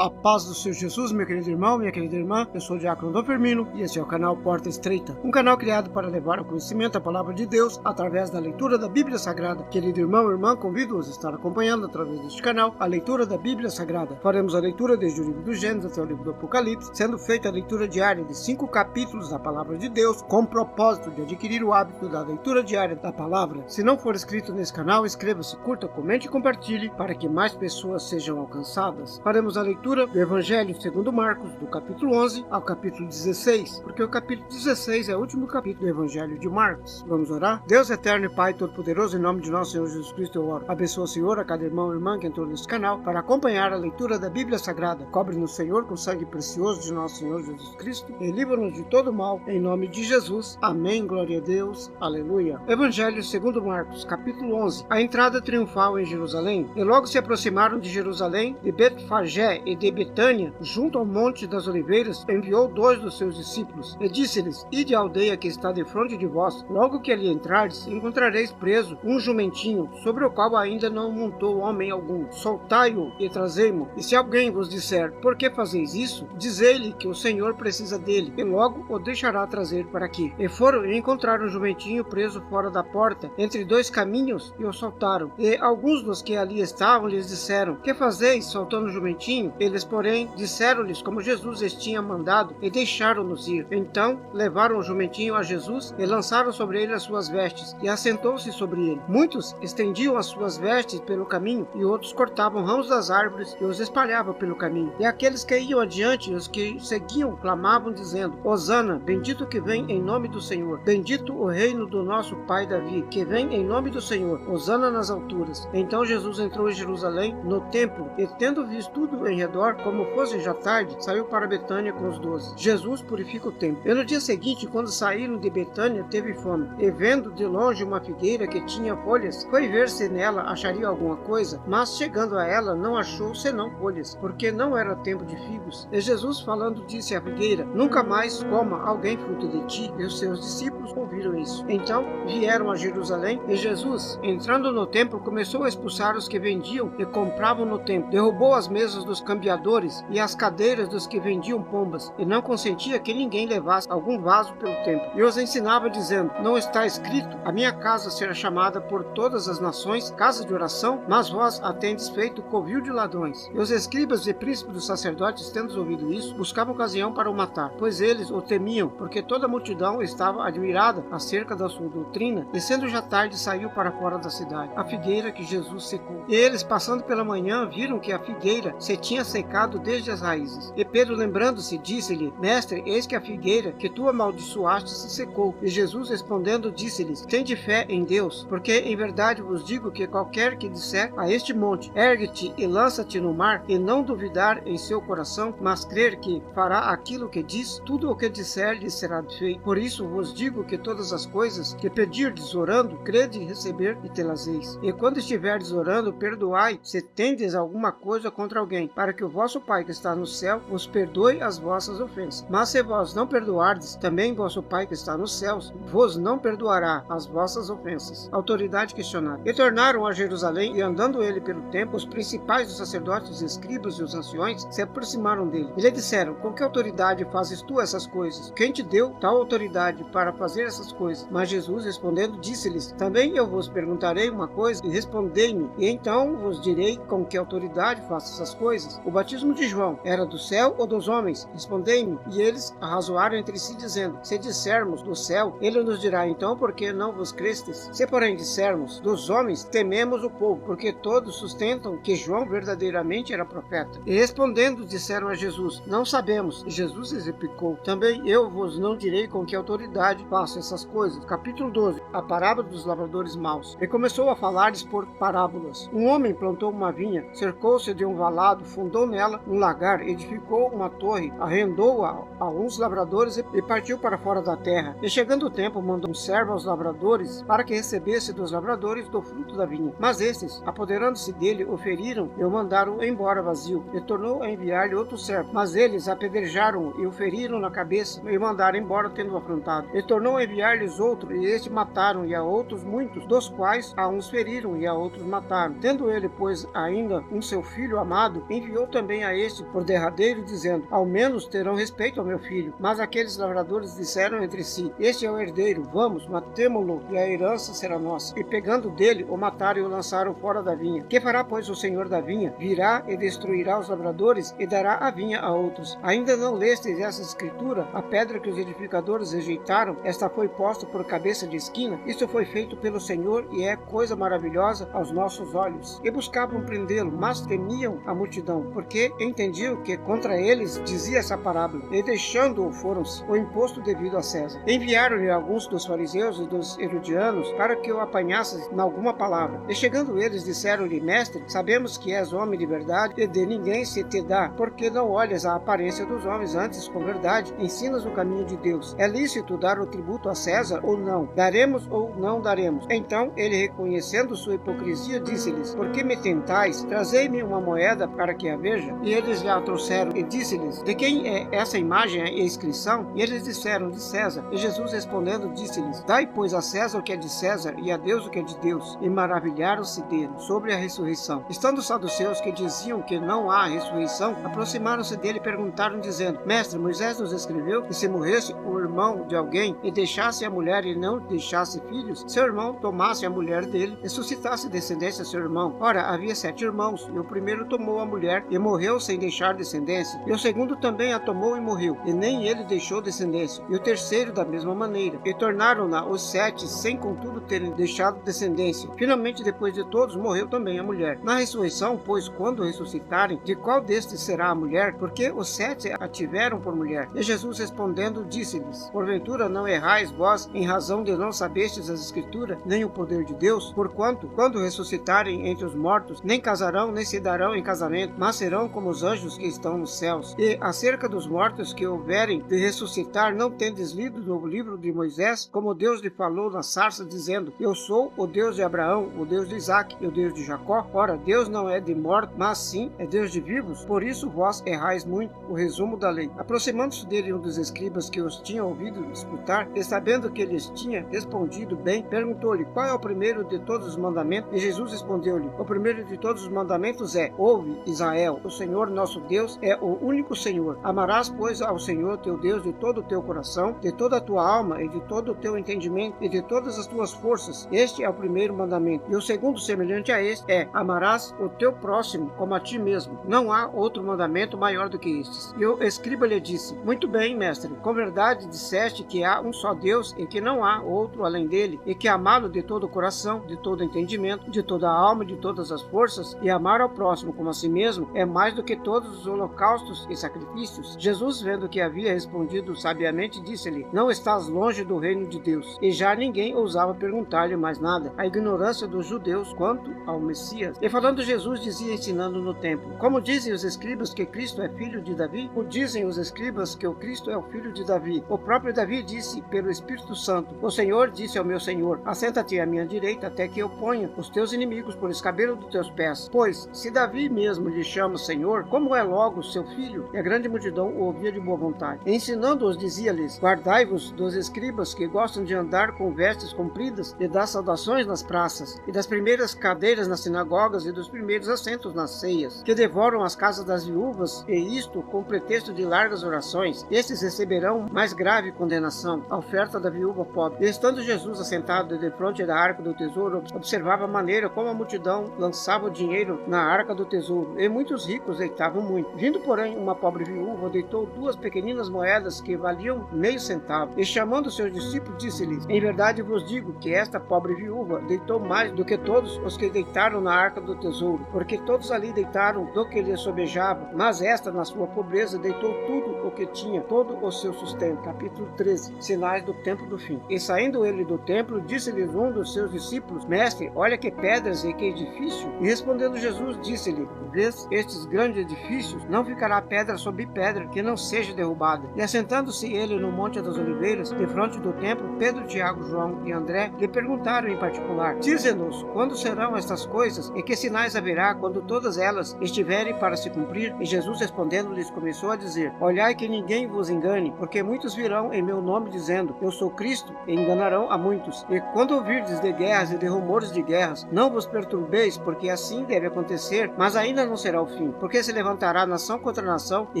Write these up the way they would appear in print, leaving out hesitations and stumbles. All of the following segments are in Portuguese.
A paz do Senhor Jesus, meu querido irmão, minha querida irmã. Eu sou o Diácono Dom Firmino e este é o canal Porta Estreita, um canal criado para levar ao conhecimento a palavra de Deus através da leitura da Bíblia Sagrada. Querido irmão e irmã, convido-os a estar acompanhando através deste canal a leitura da Bíblia Sagrada. Faremos a leitura desde o livro do Gênesis até o livro do Apocalipse, sendo feita a leitura diária de 5 capítulos da palavra de Deus, com o propósito de adquirir o hábito da leitura diária da palavra. Se não for inscrito nesse canal, inscreva-se, curta, comente e compartilhe para que mais pessoas sejam alcançadas. Faremos a leitura do Evangelho segundo Marcos, do capítulo 11 ao capítulo 16, porque o capítulo 16 é o último capítulo do Evangelho de Marcos. Vamos orar? Deus eterno e Pai Todo-Poderoso, em nome de nosso Senhor Jesus Cristo eu oro. Abençoa, Senhor, a cada irmão e irmã que entrou neste canal para acompanhar a leitura da Bíblia Sagrada. Cobre-nos, Senhor, com o sangue precioso de nosso Senhor Jesus Cristo e livra-nos de todo mal, em nome de Jesus. Amém. Glória a Deus. Aleluia. Evangelho segundo Marcos, capítulo 11. A entrada triunfal em Jerusalém. E logo se aproximaram de Jerusalém, de Betfagé e de Betânia, junto ao Monte das Oliveiras, enviou 2 dos seus discípulos, e disse-lhes: Ide à aldeia que está defronte de vós. Logo que ali entrardes, encontrareis preso um jumentinho, sobre o qual ainda não montou homem algum. Soltai-o e trazei-mo. E se alguém vos disser: Por que fazeis isso? Dizei-lhe que o Senhor precisa dele, e logo o deixará trazer para aqui. E foram e encontraram o jumentinho preso fora da porta, entre 2 caminhos, e o soltaram. E alguns dos que ali estavam lhes disseram: Que fazeis, soltando o jumentinho? Eles, porém, disseram-lhes como Jesus lhes tinha mandado, e deixaram-nos ir. Então levaram o jumentinho a Jesus e lançaram sobre ele as suas vestes, e assentou-se sobre ele. Muitos estendiam as suas vestes pelo caminho, e outros cortavam ramos das árvores e os espalhavam pelo caminho. E aqueles que iam adiante e os que seguiam clamavam, dizendo: Hosana, bendito que vem em nome do Senhor. Bendito o reino do nosso pai Davi, que vem em nome do Senhor. Hosana nas alturas. Então Jesus entrou em Jerusalém, no templo, e tendo visto tudo em redor, como fosse já tarde, saiu para Betânia com os 12. Jesus purifica o templo. E no dia seguinte, quando saíram de Betânia, teve fome. E vendo de longe uma figueira que tinha folhas, foi ver se nela acharia alguma coisa, mas chegando a ela, não achou senão folhas, porque não era tempo de figos. E Jesus, falando, disse à figueira: Nunca mais coma alguém fruto de ti. E os seus discípulos ouviram isso. Então vieram a Jerusalém, e Jesus, entrando no templo, começou a expulsar os que vendiam e compravam no templo. Derrubou as mesas dos cambiadores e as cadeiras dos que vendiam pombas, e não consentia que ninguém levasse algum vaso pelo templo. E os ensinava, dizendo: Não está escrito: A minha casa será chamada por todas as nações casa de oração? Mas vós a tendes feito covil de ladrões. E os escribas e príncipes dos sacerdotes, tendo ouvido isso, buscavam ocasião para o matar, pois eles o temiam, porque toda a multidão estava admirada acerca da sua doutrina. E sendo já tarde, saiu para fora da cidade a figueira que Jesus secou. E eles, passando pela manhã, viram que a figueira se tinha secado desde as raízes. E Pedro, lembrando-se, disse-lhe: Mestre, eis que a figueira que tu amaldiçoaste se secou. E Jesus, respondendo, disse-lhes: Tende fé em Deus, porque em verdade vos digo que qualquer que disser a este monte: Ergue-te e lança-te no mar, e não duvidar em seu coração, mas crer que fará aquilo que diz, tudo o que disser lhe será feito. Por isso vos digo que todas as coisas que pedirdes orando, crede receber e tê-las-eis. E quando estiverdes orando, perdoai se tendes alguma coisa contra alguém, para que o vosso Pai que está no céu vos perdoe as vossas ofensas. Mas se vós não perdoardes, também vosso Pai que está nos céus vos não perdoará as vossas ofensas. Autoridade questionada. E tornaram a Jerusalém, e andando ele pelo templo, os principais dos sacerdotes, os escribas e os anciões se aproximaram dele. E lhe disseram: Com que autoridade fazes tu essas coisas? Quem te deu tal autoridade para fazer essas coisas? Mas Jesus, respondendo, disse-lhes: Também eu vos perguntarei uma coisa, e respondei-me, e então vos direi com que autoridade faço essas coisas. O batismo de João era do céu ou dos homens? Respondei-me. E eles arrazoaram entre si, dizendo: Se dissermos do céu, ele nos dirá: Então por que não vos crestes? Se porém dissermos dos homens, tememos o povo, porque todos sustentam que João verdadeiramente era profeta. E respondendo, disseram a Jesus: Não sabemos. E Jesus lhes replicou: Também eu vos não direi com que autoridade faço essas coisas. Capítulo 12. A parábola dos lavradores maus. E começou a falar-lhes por parábolas. Um homem plantou uma vinha, cercou-se de um valado, fundou nela um lagar, edificou uma torre, arrendou-a a uns lavradores e partiu para fora da terra. E chegando o tempo, mandou um servo aos lavradores para que recebesse dos lavradores do fruto da vinha. Mas estes, apoderando-se dele, o feriram e o mandaram embora vazio. E tornou a enviar-lhe outro servo. Mas eles apedrejaram-o e o feriram na cabeça e o mandaram embora, tendo-o afrontado. E tornou a enviar-lhes outro, e este mataram, e a outros muitos, dos quais a uns feriram e a outros mataram. Tendo ele, pois, ainda um seu filho amado, enviou também a este por derradeiro, dizendo: ao menos terão respeito ao meu filho. Mas aqueles lavradores disseram entre si: este é o herdeiro, vamos, matemo-lo, e a herança será nossa. E pegando dele, o mataram e o lançaram fora da vinha. Que fará, pois, o senhor da vinha? Virá e destruirá os lavradores e dará a vinha a outros. Ainda não lestes essa escritura? A pedra que os edificadores rejeitaram, esta foi posta por cabeça de esquina. Isso foi feito pelo Senhor e é coisa maravilhosa aos nossos olhos. E buscavam prendê-lo, mas temiam a multidão, porque entendiam que contra eles dizia essa parábola. E deixando-o, foram-se, o imposto devido a César. Enviaram-lhe alguns dos fariseus e dos herodianos para que o apanhassem em alguma palavra. E chegando eles, disseram-lhe: mestre, sabemos que és homem de verdade e de ninguém se te dá, porque não olhas a aparência dos homens, antes com verdade ensinas o caminho de Deus. É lícito dar o tributo a César ou não? Daremos ou não daremos? Então ele, reconhecendo sua hipocrisia, disse-lhes: por que me tentais? Trazei-me uma moeda para que a veja. E eles lhe a trouxeram, e disse-lhes: de quem é essa imagem e inscrição? E eles disseram: de César. E Jesus respondendo disse-lhes: dai, pois, a César o que é de César, e a Deus o que é de Deus. E maravilharam-se dele. Sobre a ressurreição. Estando os saduceus, que diziam que não há ressurreição, aproximaram-se dele e perguntaram, dizendo: mestre, Moisés nos escreveu que se morresse o irmão de alguém e deixasse a mulher e não deixasse filhos, seu irmão tomasse a mulher dele e suscitasse descendência a seu irmão. Ora, havia 7 irmãos, e o primeiro tomou a mulher e morreu sem deixar descendência, e o segundo também a tomou e morreu, e nem ele deixou descendência, e o terceiro da mesma maneira, e tornaram-na os 7 sem contudo terem deixado descendência. Finalmente, depois de todos, morreu também a mulher. Na ressurreição, pois, quando ressuscitarem, de qual destes será a mulher? Porque os 7 a tiveram por mulher. E Jesus respondendo disse-lhes: porventura não errais vós em razão de não sabestes as escrituras, nem o poder de Deus? Porquanto, quando ressuscitarem entre os mortos, nem casarão, nem se darão em casamento, mas serão como os anjos que estão nos céus. E acerca dos mortos que houverem de ressuscitar, não tendes lido no livro de Moisés, como Deus lhe falou na sarça, dizendo: eu sou o Deus de Abraão, o Deus de Isaque e o Deus de Jacó? Ora, Deus não é de mortos, mas sim é Deus de vivos. Por isso vós errais muito. O resumo da lei. Aproximando-se dele um dos escribas que os tinha ouvido disputar, e sabendo que lhes tinha respondido bem, perguntou-lhe: qual é o primeiro de todos os mandamentos? E Jesus respondeu-lhe: o primeiro de todos os mandamentos é: ouve, Israel, o Senhor nosso Deus é o único Senhor. Amarás, pois, ao Senhor teu Deus de todo o teu coração, de toda a tua alma e de todo o teu entendimento e de todas as tuas forças. Este é o primeiro mandamento. E o segundo, semelhante a este, é: amarás o teu próximo como a ti mesmo. Não há outro mandamento maior do que estes. E o escriba lhe disse: muito bem, mestre, com verdade disseste que há um só Deus e que não há outro além dele, e que amá-lo de todo o coração, de todo o entendimento, de toda a alma, de todas as forças, e amar ao próximo como a si mesmo, é mais do que todos os holocaustos e sacrifícios. Jesus, vendo que havia respondido sabiamente, disse-lhe: não estás longe do reino de Deus. E já ninguém ousava perguntar-lhe mais nada. A ignorância dos judeus quanto ao Messias. E falando Jesus, dizia ensinando no templo: como dizem os escribas que Cristo é filho de Davi? Ou dizem os escribas que o Cristo é o filho de Davi? O próprio Davi disse pelo Espírito Santo: o Senhor disse ao meu Senhor: assenta-te à minha direita até que eu ponha os teus inimigos por escabelo dos teus pés. Pois, se Davi mesmo lhe chama Senhor, como é logo seu filho? E a grande multidão o ouvia de boa vontade. Ensinando-os, dizia-lhes: guardai-vos dos escribas que gostam de andar com vestes compridas e das saudações nas praças, e das primeiras cadeiras nas sinagogas e dos primeiros assentos nas ceias, que devoram as casas das viúvas, e isto com pretexto de largas orações. Estes receberão mais grave condenação. A oferta da viúva pobre. E estando Jesus assentado defronte da arca do tesouro, observava a maneira como a multidão lançava o dinheiro na arca do tesouro, e muitos ricos deitavam muito. Vindo, porém, uma pobre viúva, deitou 2 pequeninas moedas que valiam meio centavo, e chamando seus discípulos, disse-lhes: em verdade vos digo que esta pobre viúva deitou mais do que todos os que deitaram na arca do tesouro, porque todos ali deitaram do que lhe sobejava, mas esta, na sua pobreza, deitou tudo o que tinha, todo o seu sustento. Capítulo 13. Sinais do tempo do fim. E saindo ele do templo, disse-lhes um dos seus discípulos: mestre, olha que pedras e que edifício. E respondendo Jesus, disse-lhe: vês estes grandes edifícios? Não ficará pedra sobre pedra que não seja derrubada. E assentando-se ele no Monte das Oliveiras, defronte do templo, Pedro, Tiago, João e André lhe perguntaram em particular: dize-nos, quando serão estas coisas, e que sinais haverá quando todas elas estiverem para se cumprir? E Jesus, respondendo, lhes começou a dizer: olhai que ninguém vos engane, porque muitos virão em meu nome dizendo: eu sou Cristo, e enganarão a muitos. E quando ouvirdes de guerras e de rumores de guerras, não vos perturbeis, porque assim deve acontecer, mas ainda não será o fim. Porque se levantará nação contra nação e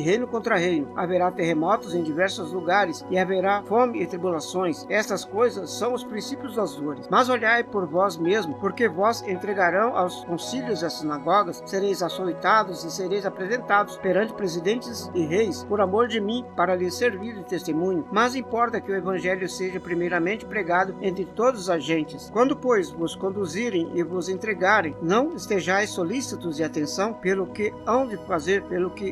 reino contra reino. Haverá terremotos em diversos lugares e haverá fome e tribulações. Estas coisas são os princípios das dores. Mas olhai por vós mesmos, porque vós entregarão aos concílios das sinagogas, sereis açoitados e sereis apresentados perante presidentes e reis, por amor de mim, para lhes servir de testemunho. Mas importa que o evangelho seja primeiramente pregado entre todos os agentes. Quando, pois, vos conduzirem e vos entregarem, não estejais solícitos de atenção pelo que hão de fazer,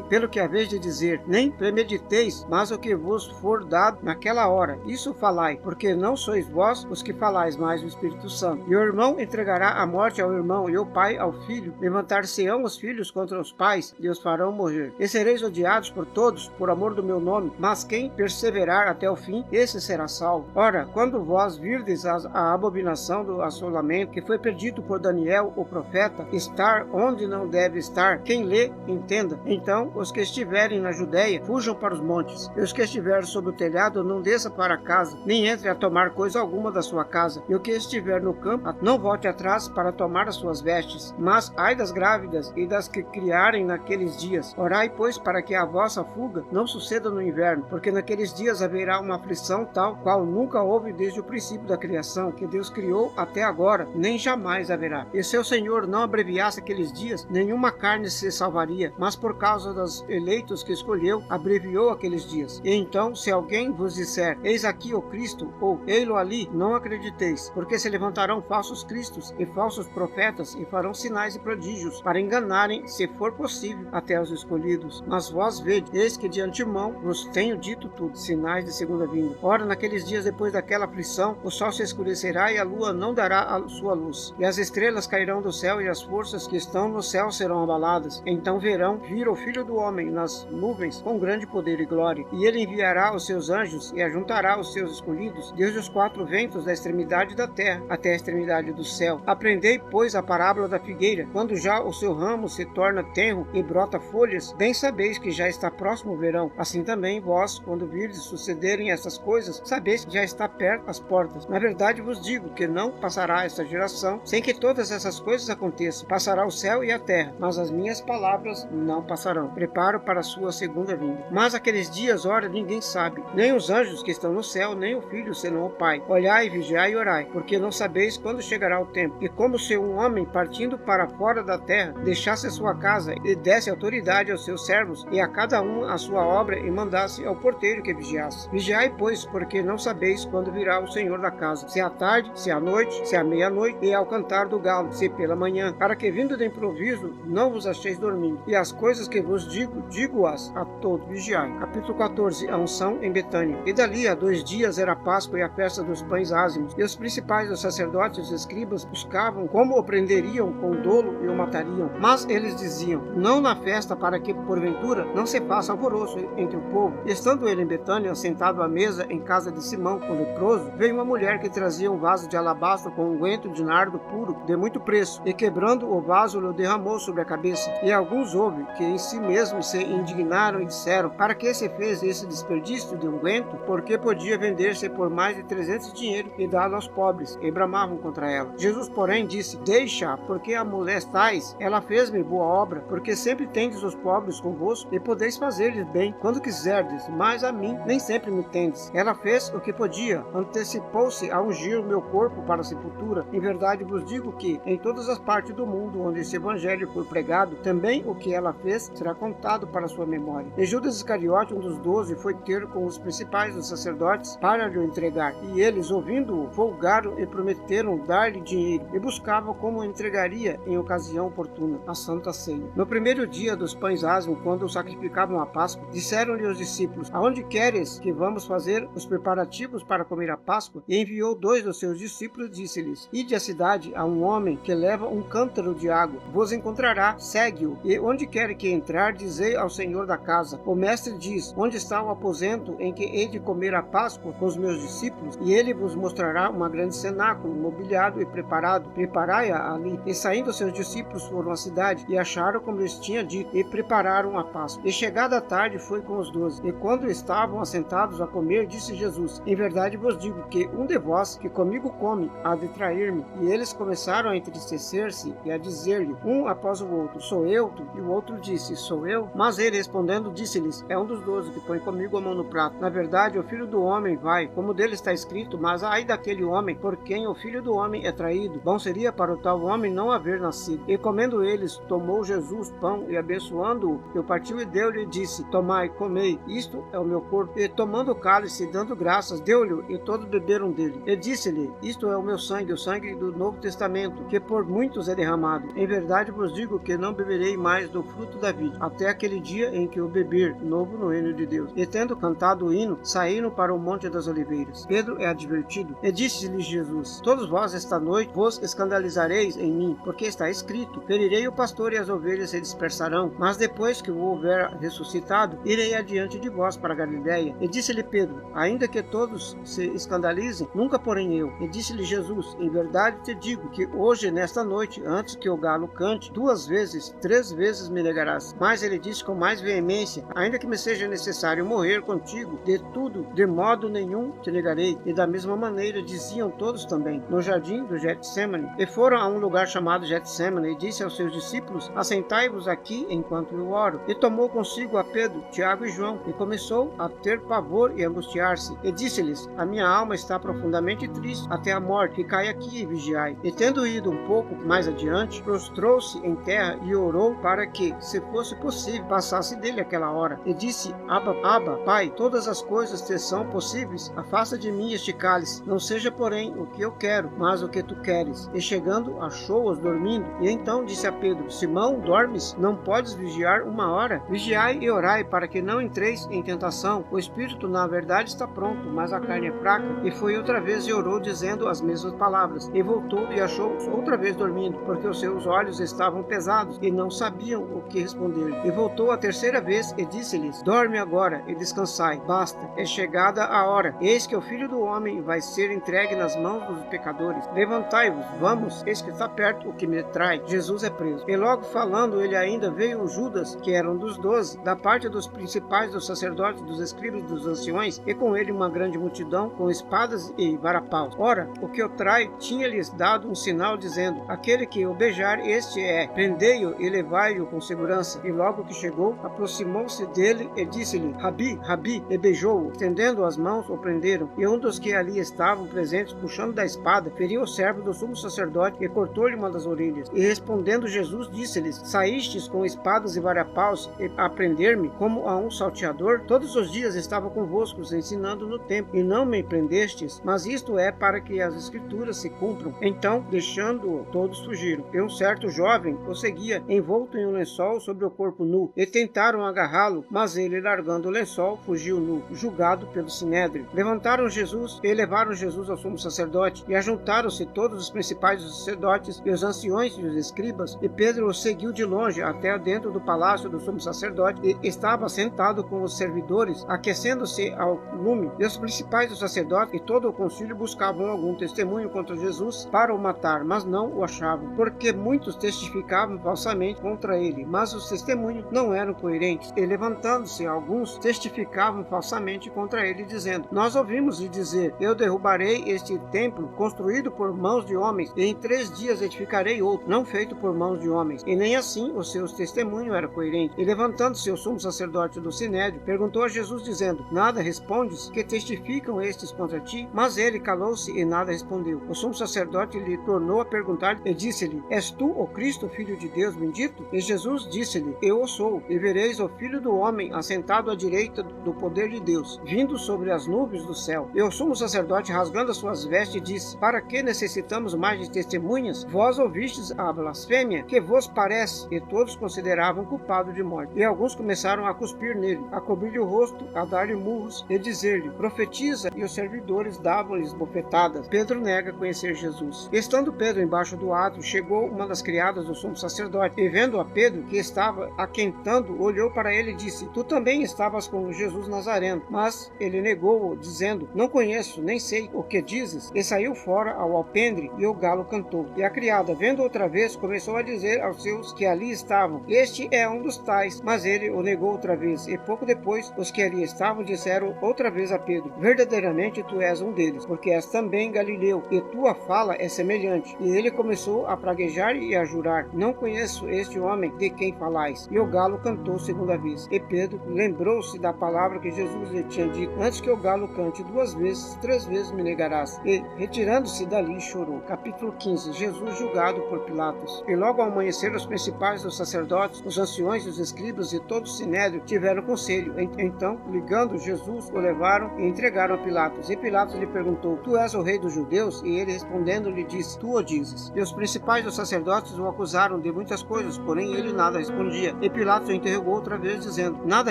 pelo que haveis de dizer, nem premediteis, mas o que vos for dado naquela hora, isso falai, porque não sois vós os que falais, mas o Espírito Santo. E o irmão entregará a morte ao irmão, e o pai ao filho. Levantar-se-ão os filhos contra os pais, e os farão morrer. E sereis odiados por todos, por amor do meu nome, mas quem perseverar até o fim, esse será salvo. Ora, quando vós virdes a abominação do assolamento, que foi predito por Daniel, o profeta, estar onde não deve estar, quem lê, entenda. Então, os que estiverem na Judéia, fujam para os montes. E os que estiverem sob o telhado, não desça para casa, nem entre a tomar coisa alguma da sua casa. E o que estiver no campo, não volte atrás para tomar as suas vestes. Mas ai das grávidas e das que criarem naqueles dias. Orai, pois, para que a vossa fuga não suceda no inverno, porque naqueles dias haverá uma aflição tal qual nunca houve desde o princípio da criação, que Deus criou até agora, nem jamais haverá. E se o Senhor não abreviasse aqueles dias, nenhuma carne se salvaria, mas por causa dos eleitos que escolheu, abreviou aqueles dias. E então, se alguém vos disser, eis aqui o Cristo, ou ei-lo ali, não acrediteis, porque se levantarão falsos cristos e falsos profetas, e farão sinais e prodígios, para enganarem, se for possível, até os escolhidos. Mas vós vede, eis que de antemão vos tenho dito tudo, sinais de segunda vinda. Ora, naqueles dias depois daquela aflição, o sol se escurecerá e a lua não dará a sua luz, e as estrelas cairão do céu e as forças que estão no céu serão abaladas. Então verão vir o Filho do Homem nas nuvens com grande poder e glória, e ele enviará os seus anjos e ajuntará os seus escolhidos desde os quatro ventos da extremidade da terra até a extremidade do céu. Aprendei, pois, a parábola da figueira. Quando já o seu ramo se torna tenro e brota folhas, bem sabeis que já está próximo o verão. Assim também vós, quando virdes sucederem essas coisas, sabeis que já está perto as portas. Na verdade vos digo que não passará esta geração sem que todas essas coisas aconteçam. Passará o céu e a terra, mas as minhas palavras não passarão. Preparo para a sua segunda vinda. Mas aqueles dias, ora, ninguém sabe, nem os anjos que estão no céu, nem o Filho, senão o Pai. Olhai, vigiai e orai, porque não sabeis quando chegará o tempo. E como se um homem partindo para fora da terra deixasse a sua casa e desse autoridade aos seus servos, e a cada um a sua obra, e mandasse ao porteiro que vigiasse. Vigiai, pois, porque não sabeis quando virá o Senhor da casa, se à tarde, se à noite, se à meia-noite, e ao cantar do galo, se pela manhã, para que vindo de improviso não vos acheis dormindo. E as coisas que vos digo, digo-as a todos. Vigiai. Capítulo 14. A unção em Betânia. E dali a 2 dias era a Páscoa e a festa dos pães ázimos. E os principais dos sacerdotes e os escribas buscavam como o prenderiam com dolo e o matariam. Mas eles diziam, não na festa, para que porventura não se faça alvoroço entre o povo. E estando ele em Betânia, sentado à mesa em casa de Simão, o leproso, veio uma mulher que trazia um vaso de alabastro com unguento de nardo puro, de muito preço, e quebrando o vaso, o derramou sobre a cabeça. E alguns houve que em si mesmos se indignaram e disseram, para que se fez esse desperdício de unguento? Porque podia vender-se por mais de 300 dinheiro e dá aos pobres, e bramavam contra ela. Jesus, porém, disse, deixa, porque a molestais, ela fez-me boa obra, porque sempre tendes os pobres convosco, e podeis fazer-lhes bem, quando quiserdes, mas a mim nem sempre me tendes. Ela fez o que podia, antecipou-se a ungir o meu corpo para a sepultura. Em verdade vos digo que, em todas as partes do mundo onde esse evangelho foi pregado, também o que ela fez será contado para sua memória. E Judas Iscariote, um dos 12, foi ter com os principais dos sacerdotes para lhe entregar. E eles, ouvindo-o, folgaram e prometeram dar-lhe dinheiro, e buscavam como entregaria em ocasião oportuna a Santa Ceia. No primeiro dia dos pães ázimos, quando sacrificavam a Páscoa, disseram-lhe os discípulos, aonde queres que vamos fazer os preparativos para comer a Páscoa? E enviou 2 dos seus discípulos, disse-lhes, ide à cidade a um homem que leva um cântaro de água, vos encontrará, segue-o, e onde quer que entrar, dizei ao Senhor da casa, o mestre diz, onde está o aposento em que hei de comer a Páscoa com os meus discípulos? E ele vos mostrará uma grande cenáculo, mobiliado e preparado, preparai-a ali. E saindo seus discípulos foram à cidade, e acharam como lhes tinha dito, e prepararam a Páscoa. E chegada a tarde foi com os 12, e quando estavam assentados a comer, disse Jesus, em verdade vos digo que um de vós que comigo come há de trair-me. E eles começaram a entristecer-se e a dizer-lhe, um após o outro, sou eu? E o outro disse, sou eu? Mas ele respondendo disse-lhes, é um dos 12 que põe comigo a mão no prato. Na verdade, o Filho do Homem vai, como dele está escrito, mas ai daquele homem por quem o Filho do Homem é traído. Bom seria para o tal homem não haver nascido. E comendo eles, tomou Jesus pão e abençoando-o, eu partiu e deu-lhe e disse, tomai, comei, isto é o meu corpo. E tomando o cálice, dando graças, deu-lhe e todos beberam dele. E disse-lhe, isto é o meu sangue, o sangue do Novo Testamento, que por muitos é derramado. Em verdade vos digo que não beberei mais do fruto da vide, até aquele dia em que o beber novo no reino de Deus. E tendo cantado o hino, saíram para o Monte das Oliveiras. Pedro é advertido, e disse-lhe Jesus, todos vós esta noite vos escandalizareis em mim, porque está escrito, ferirei o pastor e as ovelhas se dispersarão, mas depois que o houver ressuscitado, irei adiante de vós para Galiléia. E disse-lhe Pedro, ainda que todos se escandalizem, nunca porém eu. E disse-lhe Jesus, em verdade te digo que hoje, nesta noite, antes que o galo cante, 2 vezes, 3 vezes me negarás. Mas ele disse com mais veemência, ainda que me seja necessário morrer contigo, de tudo, de modo nenhum te negarei. E da mesma maneira diziam todos também, no jardim do Getsemane. E foram a um lugar chamado Getsemane, e disse aos seus discípulos, assentai-vos aqui enquanto eu oro. E tomou consigo a Pedro, Tiago e João, e começou a ter pavor e angustiar-se. E disse-lhes, a minha alma está profundamente triste até a morte, ficai aqui e vigiai. E tendo ido um pouco mais adiante, prostrou-se em terra e orou para que, se fosse possível, passasse dele aquela hora. E disse, Abba, Pai, todas as coisas te são possíveis, afasta de mim este cálice, não seja porém o que eu quero, mas o que tu queres. E chegando, achou-os dormindo, e então disse a Pedro, Simão, dormes? Não podes vigiar 1 hora? Vigiai e orai, para que não entreis em tentação. O espírito, na verdade, está pronto, mas a carne é fraca. E foi outra vez e orou, dizendo as mesmas palavras. E voltou e achou-os outra vez dormindo, porque os seus olhos estavam pesados, e não sabiam o que responder. E voltou a terceira vez e disse-lhes, dorme agora e descansai, basta, é chegada a hora. Eis que o Filho do Homem vai ser entregue nas mãos dos pecadores. Levantai-vos, vamos, eis que está perto o que me trai. Jesus é preso. E logo falando, ele ainda veio Judas, que era um dos 12, da parte dos principais dos sacerdotes, dos escribas e dos anciões, e com ele uma grande multidão, com espadas e varapaus. Ora, o que o trai tinha-lhes dado um sinal, dizendo, aquele que o beijar, este é, prendei-o e levai-o com segurança. E logo que chegou, aproximou-se dele e disse-lhe, Rabi, Rabi, e beijou-o. Estendendo as mãos, o prenderam. E um dos que ali estavam presentes, puxando da espada, feriu o servo do sumo sacerdote e cortou-lhe uma das orelhas. E respondendo Jesus, disse-lhes, saístes com espadas e varapaus a prender-me como a um salteador? Todos os dias estava convosco, ensinando no templo, e não me prendestes, mas isto é para que as escrituras se cumpram. Então, deixando-o, todos fugiram. E um certo jovem o seguia, envolto em um lençol sobre o corpo nu, e tentaram agarrá-lo, mas ele, largando o lençol, fugiu nu, julgado pelo sinédrio. Levantaram Jesus e levaram Jesus ao sumo sacerdote, e ajuntaram-se todos os principais dos sacerdotes e os anciões e os escribas, e Pedro o seguiu de longe até dentro do palácio do sumo sacerdote, e estava sentado com os servidores, aquecendo-se ao lume. E os principais dos sacerdotes e todo o concílio buscavam algum testemunho contra Jesus para o matar, mas não o achavam, porque muitos testificavam falsamente contra ele, mas os testemunhos não eram coerentes. E levantando-se alguns, testificavam falsamente contra ele, dizendo, nós ouvimos lhe dizer, eu derrubarei este templo construído por mãos de homens, e em 3 dias edificarei outro, não feito por mãos de homens. E nem assim os seus testemunhos eram coerentes. E levantando-se o sumo sacerdote do sinédrio, perguntou a Jesus, dizendo, nada respondes? Que testificam estes contra ti? Mas ele calou-se e nada respondeu. O sumo sacerdote lhe tornou a perguntar e disse-lhe, és tu o Cristo, filho de Deus bendito? E Jesus disse-lhe, eu o sou, e vereis o Filho do Homem assentado à direita do poder de Deus, vindo sobre as nuvens do céu. E o sumo sacerdote, rasgando as suas vestes, disse, para que necessitamos mais de testemunhas? Vós ouvistes a blasfêmia, que vos parece? E todos consideravam culpado de morte. E alguns começaram a cuspir nele, a cobrir-lhe o rosto, a dar-lhe murros e dizer-lhe, profetiza, e os servidores davam-lhes bofetadas. Pedro nega conhecer Jesus. Estando Pedro embaixo do átrio, chegou uma das criadas do sumo sacerdote, e vendo a Pedro, que estava aquentando, olhou para ele e disse, tu também estavas com Jesus Nazareno. Mas ele negou-o, dizendo, não conheço, nem sei o que dizes. E saiu fora ao alpendre, e o galo cantou. E a criada, vendo outra vez, começou a dizer aos seus que ali estavam, este é um dos tais. Mas ele o negou outra vez. E pouco depois, os que ali estavam disseram outra vez a Pedro, verdadeiramente tu és um deles, porque és também Galileu, e tua fala é semelhante. E ele começou a praguejar e a jurar, não conheço este homem de quem falais? E o galo cantou segunda vez. E Pedro lembrou-se da palavra que Jesus lhe tinha dito: antes que o galo cante 2 vezes, 3 vezes me negarás. E, retirando-se dali, chorou. Capítulo 15. Jesus julgado por Pilatos. E logo ao amanhecer, os principais dos sacerdotes, os anciões, os escribas e todo o sinédrio tiveram conselho. Então, ligando Jesus, o levaram e entregaram a Pilatos. E Pilatos lhe perguntou: tu és o rei dos judeus? E ele respondendo lhe disse: tu o dizes. E os principais dos sacerdotes o acusaram de muitas coisas, porém ele nada respondia. E Pilatos o interrogou outra vez, dizendo: nada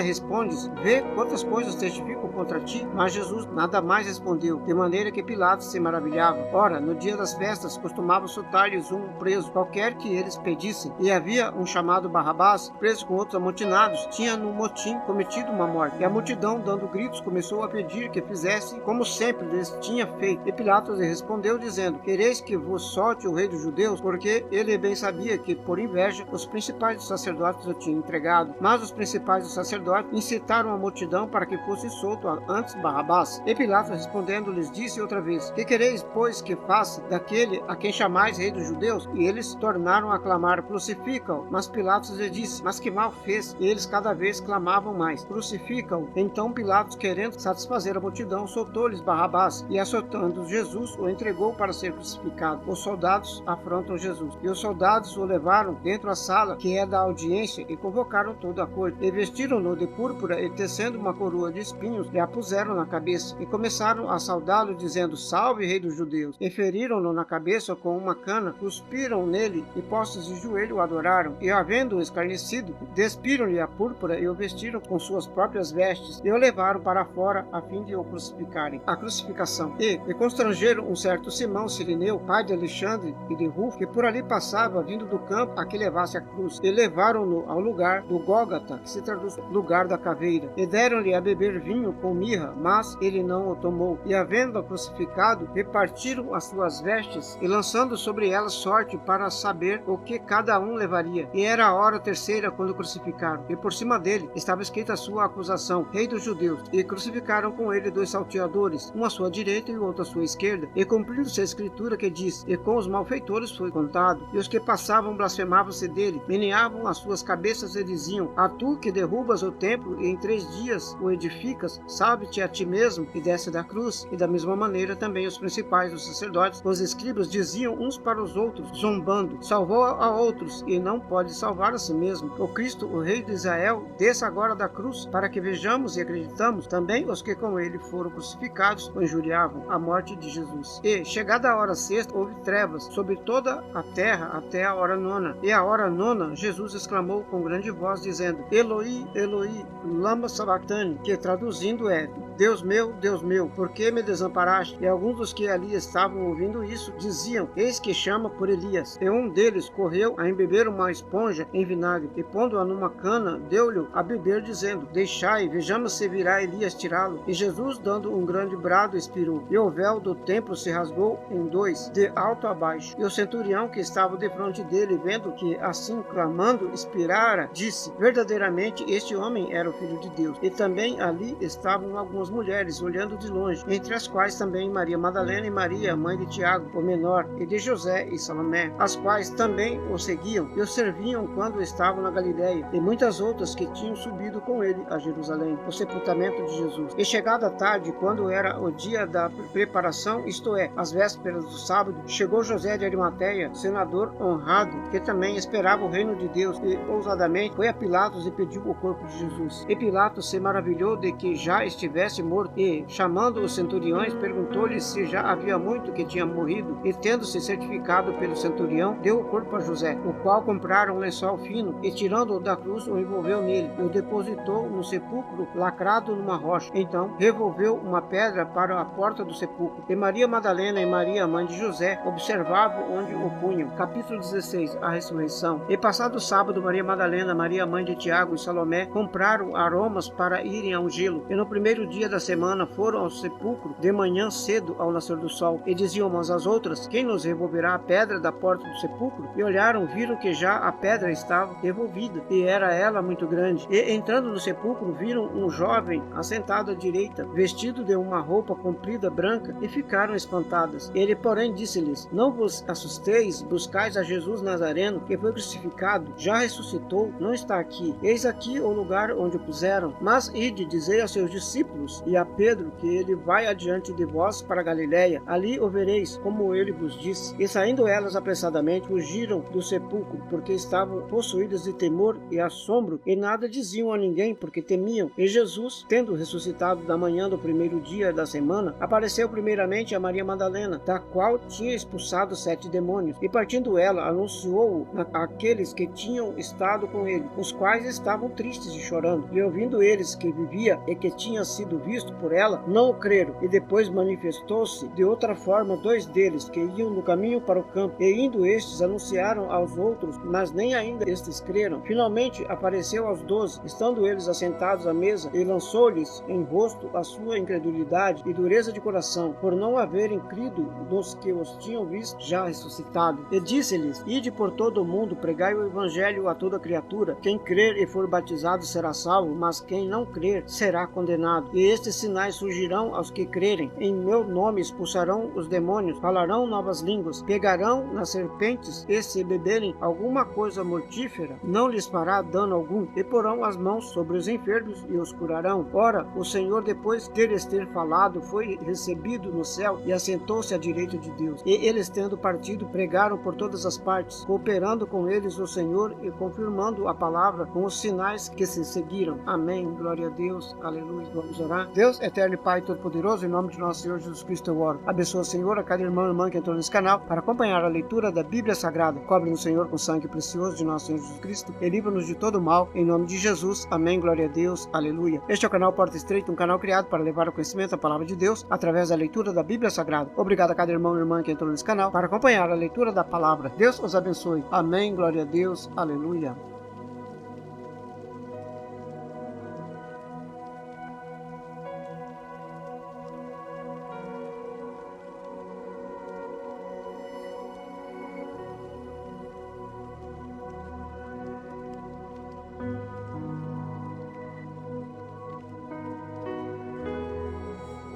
respondes? Vê quantas coisas testificam contra ti. Mas Jesus nada mais respondeu, de maneira que Pilatos se maravilhava. Ora, no dia das festas costumava soltar-lhes um preso qualquer que eles pedissem. E havia um chamado Barrabás, preso com outros amotinados, tinha no motim cometido uma morte. E a multidão, dando gritos, começou a pedir que fizesse como sempre lhes tinha feito. E Pilatos lhe respondeu, dizendo: quereis que vos solte o rei dos judeus? Porque ele bem sabia que, por inveja, os principais dos sacerdotes o tinham entregado. Mas os principais dos sacerdotes incitaram a multidão para que fosse solto antes Barrabás. E Pilatos respondendo lhes disse outra vez: que quereis, pois, que faça daquele a quem chamais rei dos judeus? E eles tornaram a clamar: crucifica-o. Mas Pilatos lhe disse: mas que mal fez? E eles cada vez clamavam mais: crucifica-o. Então Pilatos, querendo satisfazer a multidão, soltou-lhes Barrabás, e açoitando Jesus, o entregou para ser crucificado. Os soldados afrontam Jesus. E os soldados o levaram dentro da sala, que é da audiência, e convocaram toda a corte. E vestiram-no de púrpura, e tecendo uma coroa de espinhos, lhe a puseram na cabeça. E começaram a saudá-lo, dizendo: salve, rei dos judeus. E feriram-no na cabeça com uma cana, cuspiram nele, e postos de joelho o adoraram. E havendo-o escarnecido, despiram-lhe a púrpura, e o vestiram com suas próprias vestes, e o levaram para fora, a fim de o crucificarem. A crucificação. E constrangeram um certo Simão Cirineu, pai de Alexandre e de Rufo, que por ali passava, vindo do campo, a que levasse a cruz. E levaram-no ao lugar do Gólgota, que se traduz lugar da caveira. E deram-lhe a beber vinho com mirra, mas ele não o tomou. E havendo-o crucificado, repartiram as suas vestes, e lançando sobre elas sorte para saber o que cada um levaria. E era a hora terceira quando crucificaram. E por cima dele estava escrita a sua acusação: rei dos judeus. E crucificaram com ele 2 salteadores, um à sua direita e o outro à sua esquerda. E cumprindo-se a escritura que diz: e com os malfeitores foi contado. E os que passavam blasfemavam-se dele, meneavam as suas cabeças e diziam: a tu que derrubas o templo e em 3 dias o edificas, salve-te a ti mesmo e desce da cruz. E da mesma maneira também os principais dos sacerdotes, os escribas, diziam uns para os outros, zombando: salvou a outros e não pode salvar a si mesmo. O Cristo, o rei de Israel, desça agora da cruz, para que vejamos e acreditamos. Também os que com ele foram crucificados o injuriavam. A morte de Jesus. E, chegada a hora sexta, houve trevas sobre toda a terra até a hora nona. E a hora nona, Jesus exclamou com grande voz, dizendo: Eloi, Eloi, lama sabachthani, que traduzindo é: Deus meu, por que me desamparaste? E alguns dos que ali estavam ouvindo isso diziam: eis que chama por Elias. E um deles correu a embeber uma esponja em vinagre, e pondo-a numa cana, deu-lhe a beber, dizendo: deixai, vejamos se virá Elias tirá-lo. E Jesus, dando um grande brado, expirou. E o véu do templo se rasgou em 2, de alto a baixo. E o centurião que estava defronte dele, vendo que assim clamando expirara, disse: verdadeiramente este homem era o Filho de Deus. E também ali estavam algumas mulheres olhando de longe, entre as quais também Maria Madalena e Maria, mãe de Tiago, o menor, e de José e Salomé, as quais também o seguiam e o serviam quando estavam na Galiléia, e muitas outras que tinham subido com ele a Jerusalém, o sepultamento de Jesus. E chegada a tarde, quando era o dia da preparação, isto é, as vésperas do sábado, chegou José de Arimateia, senador honrado, que também esperava o reino de Deus, e ousadamente foi a Pilatos e pediu o corpo de Jesus. E Pilatos se maravilhou de que já estivesse morto, e, chamando os centuriões, perguntou-lhes se já havia muito que tinha morrido, e tendo-se certificado pelo centurião, deu o corpo a José, o qual compraram um lençol fino, e tirando-o da cruz, o envolveu nele, e o depositou no sepulcro lacrado numa rocha. Então, revolveu uma pedra para a porta do sepulcro. E Maria Madalena e Maria, mãe de José, observavam onde o punham. Capítulo 16. A ressurreição. E passado o sábado, Maria Madalena, Maria, mãe de Tiago e Salomé, compraram aromas para irem a ungí-lo. E no primeiro dia dia da semana foram ao sepulcro de manhã cedo ao nascer do sol, e diziam umas às outras: quem nos removerá a pedra da porta do sepulcro? E olharam, viram que já a pedra estava removida, e era ela muito grande. E entrando no sepulcro, viram um jovem assentado à direita, vestido de uma roupa comprida branca, e ficaram espantadas. Ele, porém, disse-lhes: não vos assusteis, buscais a Jesus Nazareno, que foi crucificado, já ressuscitou, não está aqui. Eis aqui o lugar onde o puseram. Mas ide, dizei aos seus discípulos e a Pedro que ele vai adiante de vós para Galiléia, ali o vereis, como ele vos disse. E saindo elas apressadamente, fugiram do sepulcro, porque estavam possuídas de temor e assombro, e nada diziam a ninguém, porque temiam. E Jesus, tendo ressuscitado da manhã do primeiro dia da semana, apareceu primeiramente a Maria Madalena, da qual tinha expulsado 7 demônios, e partindo ela, anunciou-o àqueles que tinham estado com ele, os quais estavam tristes e chorando. E ouvindo eles que vivia e que tinha sido visto por ela, não o creram. E depois manifestou-se de outra forma 2 deles, que iam no caminho para o campo, e indo estes anunciaram aos outros, mas nem ainda estes creram. Finalmente apareceu aos 12, estando eles assentados à mesa, e lançou-lhes em rosto a sua incredulidade e dureza de coração, por não haverem crido nos que os tinham visto já ressuscitado. E disse-lhes: ide por todo o mundo, pregai o evangelho a toda criatura. Quem crer e for batizado será salvo, mas quem não crer será condenado. E estes sinais surgirão aos que crerem: em meu nome expulsarão os demônios, falarão novas línguas, pegarão nas serpentes, e se beberem alguma coisa mortífera, não lhes fará dano algum, e porão as mãos sobre os enfermos e os curarão. Ora, o Senhor, depois de lhes ter falado, foi recebido no céu e assentou-se à direita de Deus. E eles, tendo partido, pregaram por todas as partes, cooperando com eles o Senhor e confirmando a palavra com os sinais que se seguiram. Amém. Glória a Deus. Aleluia. Vamos orar. Deus, eterno e Pai Todo-Poderoso, em nome de nosso Senhor Jesus Cristo eu oro. Abençoa, Senhor, a cada irmão e irmã que entrou nesse canal para acompanhar a leitura da Bíblia Sagrada. Cobre-nos, Senhor, com o sangue precioso de nosso Senhor Jesus Cristo e livra-nos de todo mal, em nome de Jesus. Amém. Glória a Deus. Aleluia. Este é o canal Porta Estreita, um canal criado para levar ao conhecimento a palavra de Deus através da leitura da Bíblia Sagrada. Obrigado a cada irmão e irmã que entrou nesse canal para acompanhar a leitura da palavra. Deus os abençoe. Amém. Glória a Deus. Aleluia.